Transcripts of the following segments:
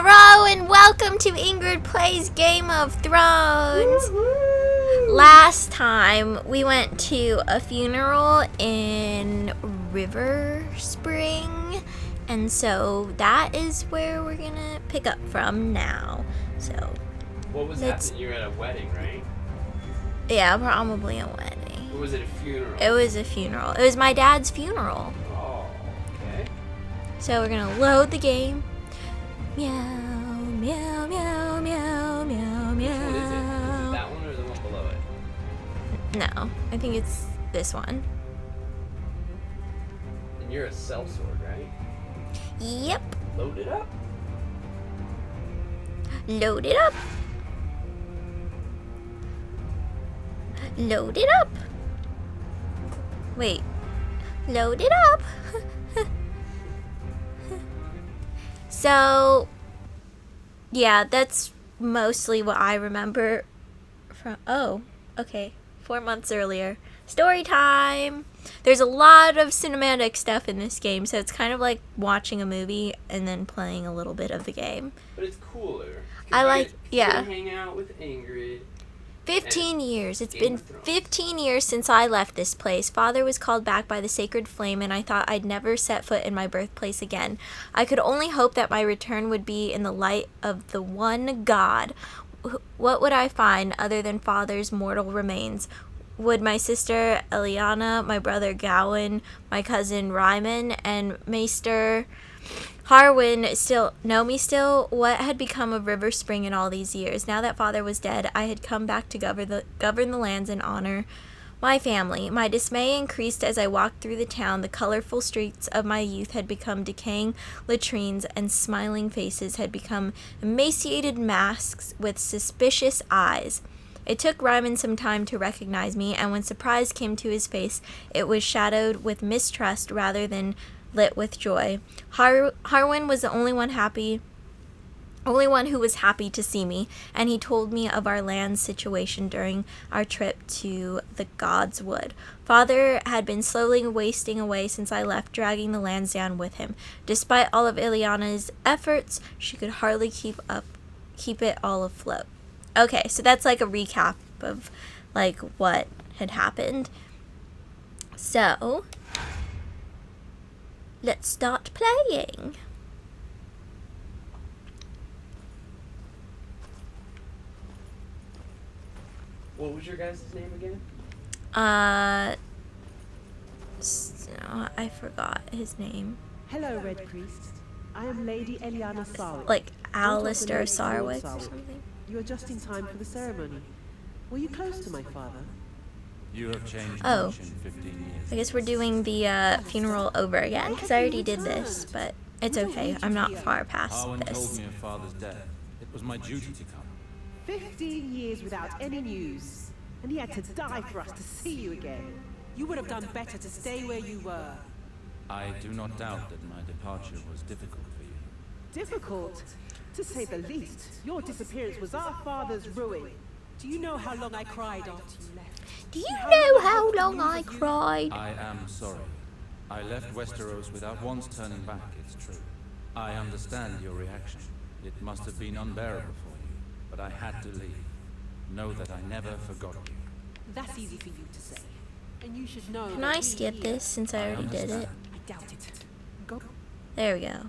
Hello and welcome to Ingrid Plays Game of Thrones. Woo-hoo! Last time we went to a funeral in Riverspring, and so that is where we're gonna pick up from now. So What was happening? You were at a wedding, right? yeah, probably a wedding. Or was it a funeral? It was a funeral. It was my dad's funeral. Oh, okay. So we're gonna load the game. Meow, meow, meow, meow, meow, Which meow. one is it? Is it that one or the one below it? No, I think it's this one. And you're a sellsword, right? Yep. Load it up. Load it up. Load it up. Wait. Load it up. So, yeah, that's mostly what I remember from. Oh, okay. 4 months earlier. Story time. There's a lot of cinematic stuff in this game, so it's kind of like watching a movie and then playing a little bit of the game. But it's cooler. I like, yeah. Hang out with Ingrid. 15 years. It's Game been of Thrones. 15 years since I left this place. Father was called back by the sacred flame, and I thought I'd never set foot in my birthplace again. I could only hope that my return would be in the light of the one God. What would I find other than Father's mortal remains? Would my sister Eliana, my brother Gowan, my cousin Ryman, and Maester Harwin still know me still? What had become of Riverspring in all these years? Now that Father was dead, I had come back to govern the lands and honor my family. My dismay increased as I walked through the town. The colorful streets of my youth had become decaying latrines, and smiling faces had become emaciated masks with suspicious eyes. It took Ryman some time to recognize me, and when surprise came to his face, it was shadowed with mistrust rather than lit with joy. Harwin was the only one who was happy to see me, and he told me of our land situation during our trip to the God's Wood. Father had been slowly wasting away since I left, dragging the lands down with him. Despite all of Ileana's efforts, she could hardly keep it all afloat. Okay, so that's like a recap of like what had happened. So let's start playing. What was your guys' name again? I forgot his name. Hello, Red Priest. I am Lady Eliana Sarwick. Like Alistair Alistair Sarwick or something. You are just in time for the ceremony. Were you close to my father? You have changed Oh. much in 15 years. I guess we're doing the funeral over again, because I already did this, but it's okay. I'm not far past Harwin told this. me of Father's death. It was my duty to come. 15 years without any news, and he had to die for us to see you again. You would have done better to stay where you were. I do not doubt that my departure was difficult for you. Difficult, to say the least. Your disappearance was our father's ruin. Do you know how long I cried after you left? Do you know how long I cried? I am sorry. I left Westeros without once turning back, it's true. I understand your reaction. It must have been unbearable for you, but I had to leave. Know that I never forgot you. That's easy for you to say. And you should know. Can I skip this since I already did it? I doubt it. Go. There we go.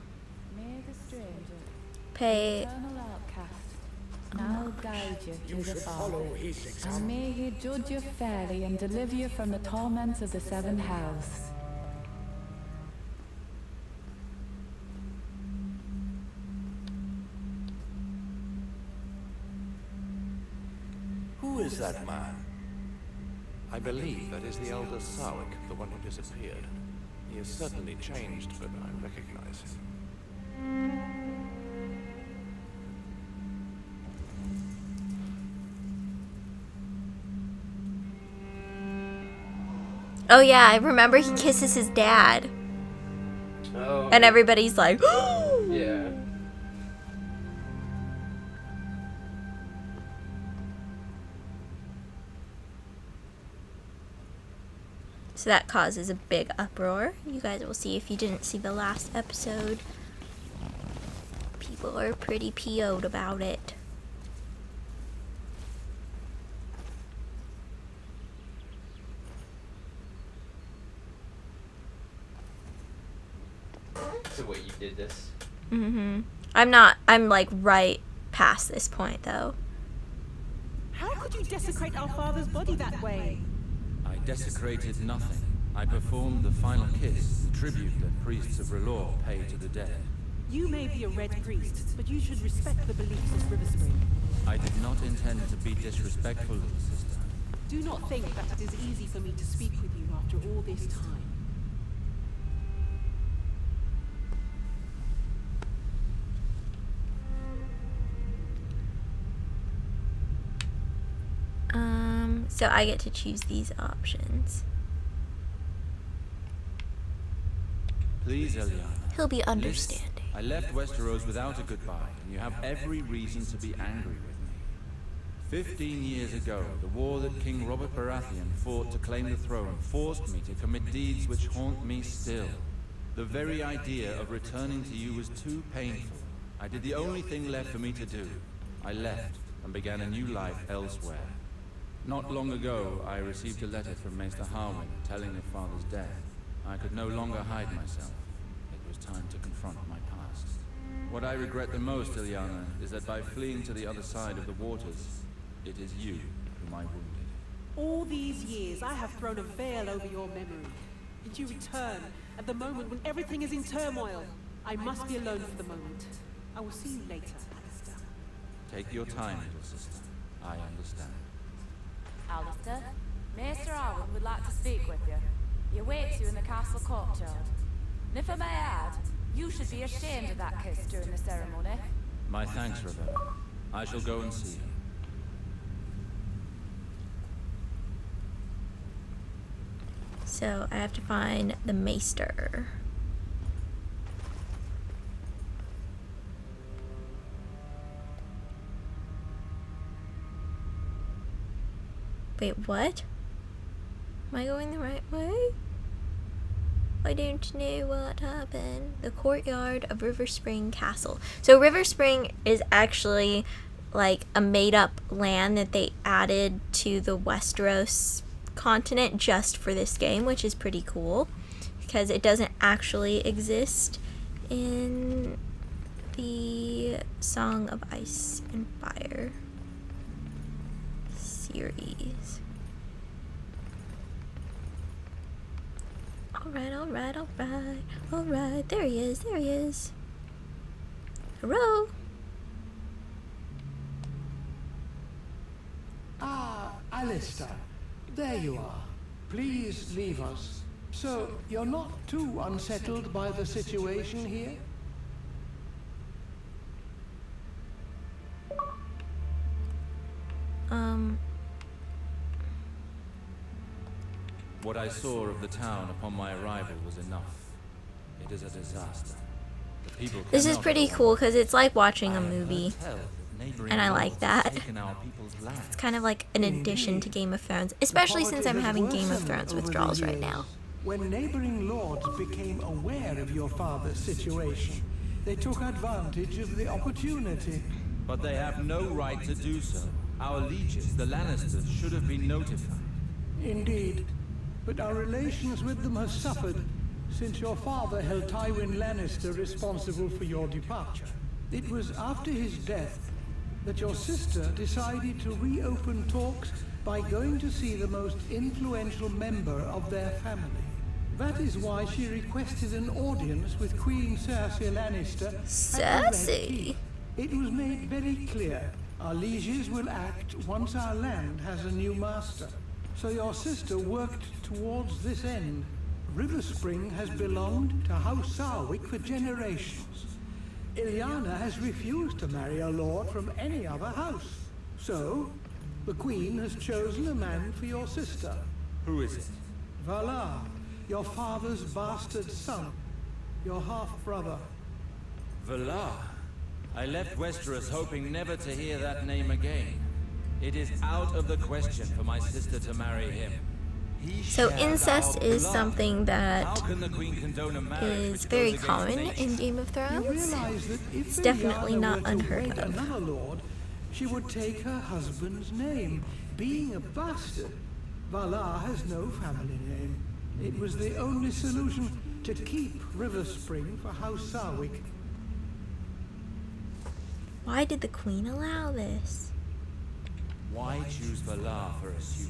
May the stranger, Pay. eternal outcast, now guide you to the Father, and may he judge you fairly and deliver you from the torments of the seven hells. Who is that man? I believe that is the elder Sarwick, the one who disappeared. He has certainly changed, but I recognize him. Oh yeah, I remember he kisses his dad, Oh. and everybody's like, Yeah. So that causes a big uproar. You guys will see if you didn't see the last episode. people are pretty PO'd about it. The way you did this. I'm like right past this point though. How could you desecrate our father's body that way? I desecrated nothing. I performed the final kiss, the tribute that priests of Relore pay to the dead. You may be a red priest, but you should respect the beliefs of Riverspring. I did not intend to be disrespectful, little sister. Do not think that it is easy for me to speak with you after all this time. So I get to choose these options. Please, Eliana. He'll be understanding. I left Westeros without a goodbye, and you have every reason to be angry with me. 15 years ago, the war that King Robert Baratheon fought to claim the throne forced me to commit deeds which haunt me still. The very idea of returning to you was too painful. I did the only thing left for me to do. I left and began a new life elsewhere. Not long ago, I received a letter from Maester Harwin telling of Father's death. I could no longer hide myself. It was time to confront my past. What I regret the most, Ilyana, is that by fleeing to the other side of the waters, it is you whom I wounded. All these years, I have thrown a veil over your memory. Did you return at the moment when everything is in turmoil? I must be alone for the moment. I will see you later, Alistair. Take your time, little sister. I understand. Alistair, Maester Arwen would like to speak with you. He awaits you in the castle courtyard. And if I may add, you should be ashamed of that kiss during the ceremony. My thanks, Rebecca. I shall go and see her. So I have to find the Maester. Wait, what? Am I going the right way? I don't know what happened. The courtyard of Riverspring Castle. So Riverspring is actually like a made-up land that they added to the Westeros continent just for this game, which is pretty cool because it doesn't actually exist in the Song of Ice and Fire series. Alright. There he is. Hello? Ah, Alistair. There you are. Please leave us. So, you're not too unsettled by the situation here? What I saw of the town upon my arrival was enough. It is a disaster. The people This is cannot pretty go cool on. because it's like watching I a have heard movie. tell that neighboring And I like lords that. have taken our people's land. It's kind of like an addition to Game of Thrones, especially since I'm having Game of Thrones Over the withdrawals right years, now. When neighboring lords became aware of your father's situation, they took advantage of the opportunity. But they have no right to do so. Our lieges, the Lannisters, should have been notified. Indeed, but our relations with them have suffered since your father held Tywin Lannister responsible for your departure. It was after his death that your sister decided to reopen talks by going to see the most influential member of their family. That is why she requested an audience with Queen Cersei Lannister at the Red Cersei? Keep. It was made very clear our lieges will act once our land has a new master. So your sister worked towards this end. Riverspring has belonged to House Sarwick for generations. Ilyana has refused to marry a lord from any other house. So, the Queen has chosen a man for your sister. Who is it? Valar, your father's bastard son, your half-brother. Valar. I left Westeros hoping never to hear that name again. It is out of the question for my sister to marry him. So incest is something that How can the Queen condone a marriage is which very goes against common nature? in Game of You Thrones. realize that if It's definitely Lyanna not were to unheard wed of. another lord, she would take her husband's name. Being a bastard, Valar has no family name. It was the only solution to keep Riverspring for House Sarwick. Why did the Queen allow this? Why choose Valar for a suitor?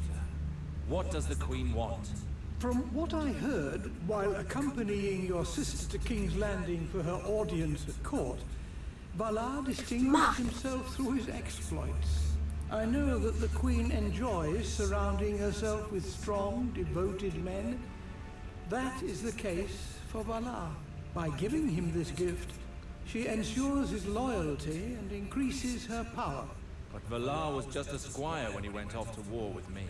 What does the Queen want? From what I heard while accompanying your sister to King's Landing for her audience at court, Valar distinguished himself through his exploits. I know that the Queen enjoys surrounding herself with strong, devoted men. That is the case for Valar. By giving him this gift, she ensures his loyalty and increases her power. But Valar was just a squire when he went off to war with me.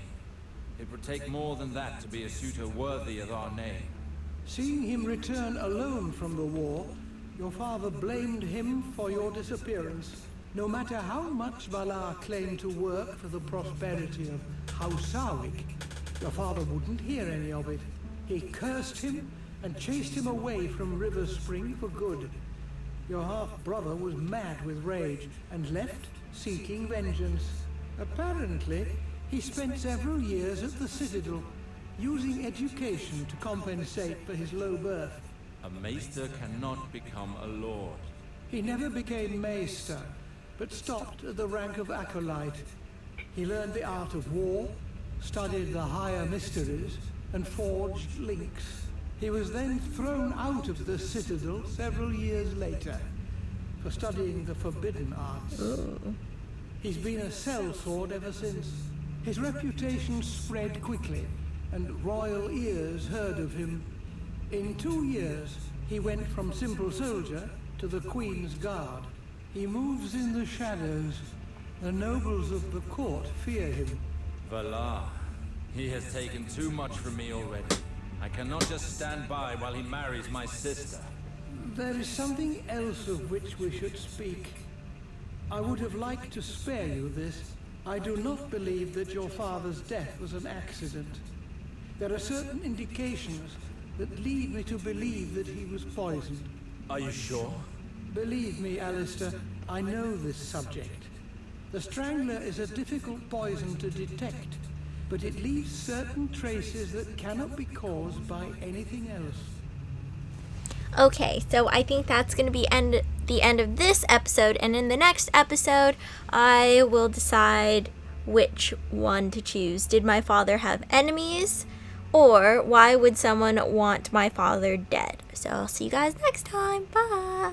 It would take more than that to be a suitor worthy of our name. Seeing him return alone from the war, your father blamed him for your disappearance. No matter how much Valar claimed to work for the prosperity of House Sarwick, your father wouldn't hear any of it. He cursed him and chased him away from Riverspring for good. Your half-brother was mad with rage and left seeking vengeance. Apparently, he spent several years at the Citadel, using education to compensate for his low birth. A maester cannot become a lord. He never became maester, but stopped at the rank of acolyte. He learned the art of war, studied the higher mysteries, and forged links. He was then thrown out of the Citadel several years later for studying the forbidden arts. He's been a sellsword ever since. His reputation spread quickly, and royal ears heard of him. In 2 years, he went from simple soldier to the Queen's Guard. He moves in the shadows. The nobles of the court fear him. Valar, he has taken too much from me already. I cannot just stand by while he marries my sister. There is something else of which we should speak. I would have liked to spare you this. I do not believe that your father's death was an accident. There are certain indications that lead me to believe that he was poisoned. Are you sure? Believe me, Alistair, I know this subject. The Strangler is a difficult poison to detect, but it leaves certain traces that cannot be caused by anything else. Okay, so I think that's going to be the end of this episode, and in the next episode, I will decide which one to choose. Did my father have enemies, or why would someone want my father dead? So I'll see you guys next time. Bye!